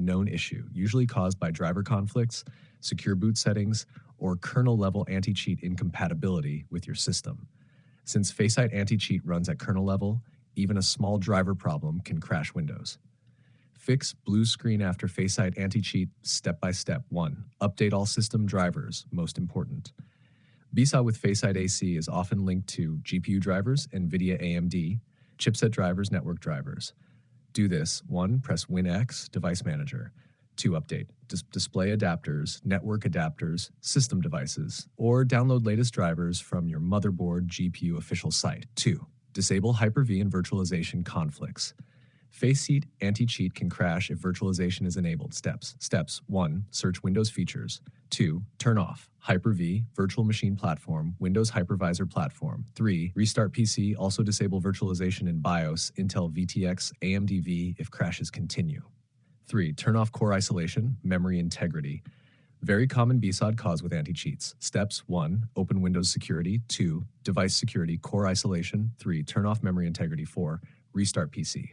Known issue, usually caused by driver conflicts, secure boot settings, or kernel-level anti-cheat incompatibility with your system. Since FACEIT Anti-Cheat runs at kernel level, even a small driver problem can crash Windows. Fix blue screen after FACEIT Anti-Cheat step by step. 1. Update all system drivers, most important. BSOD with FACEIT AC is often linked to GPU drivers, NVIDIA AMD, chipset drivers, network drivers. Do this. 1. Press WinX, Device Manager. 2. Update display adapters, network adapters, system devices, or download latest drivers from your motherboard GPU official site. 2. Disable Hyper-V and virtualization conflicts. FACEIT Anti-Cheat can crash if virtualization is enabled. Steps. 1. Search Windows features. 2. Turn off Hyper-V, Virtual Machine Platform, Windows Hypervisor Platform. 3. Restart PC. Also disable virtualization in BIOS, Intel VTX, AMD V if crashes continue. 3. Turn off core isolation, memory integrity. Very common BSOD cause with anti-cheats. Steps. 1. Open Windows security. 2. Device security, core isolation. 3. Turn off memory integrity. 4. Restart PC.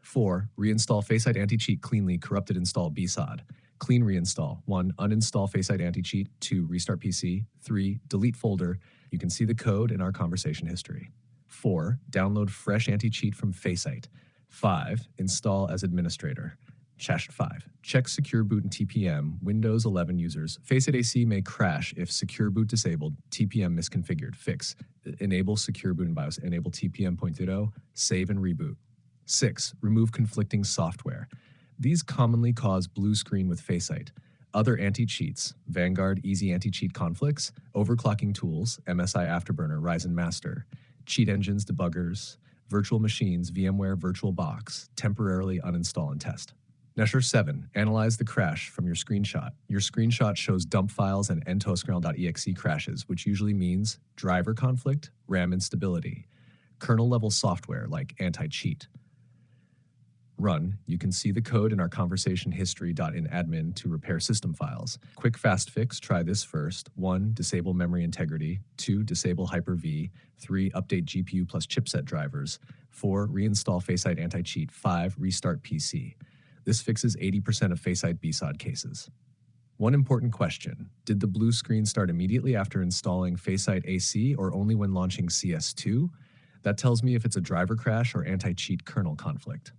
4. Reinstall FACEIT Anti-Cheat cleanly. Corrupted install BSOD. Clean reinstall. 1. Uninstall FACEIT Anti-Cheat. 2. Restart PC. 3. Delete folder. You can see the code in our conversation history. 4. Download fresh anti-cheat from FACEIT. 5. Install as administrator. 5. Check secure boot and TPM. Windows 11 users. FACEIT AC may crash if secure boot disabled, TPM misconfigured. Fix. Enable secure boot in BIOS. Enable TPM 0.0. Save and reboot. 6. Remove conflicting software. These commonly cause blue screen with FACEIT. Other anti-cheats: Vanguard Easy Anti-Cheat conflicts, overclocking tools, MSI Afterburner, Ryzen Master, cheat engines debuggers, virtual machines, VMware VirtualBox, temporarily uninstall and test. Measure 7. Analyze the crash from your screenshot. Your screenshot shows dump files and ntoskrnl.exe crashes, which usually means driver conflict, RAM instability, kernel-level software like anti-cheat. Run. You can see the code in our conversation history.in admin to repair system files. Quick fast fix. Try this first. 1. Disable memory integrity. 2. Disable Hyper-V. 3. Update GPU plus chipset drivers. 4. Reinstall FACEIT Anti-Cheat. 5. Restart PC. This fixes 80% of FACEIT BSOD cases. One important question: did the blue screen start immediately after installing FACEIT AC or only when launching CS2? That tells me if it's a driver crash or anti-cheat kernel conflict.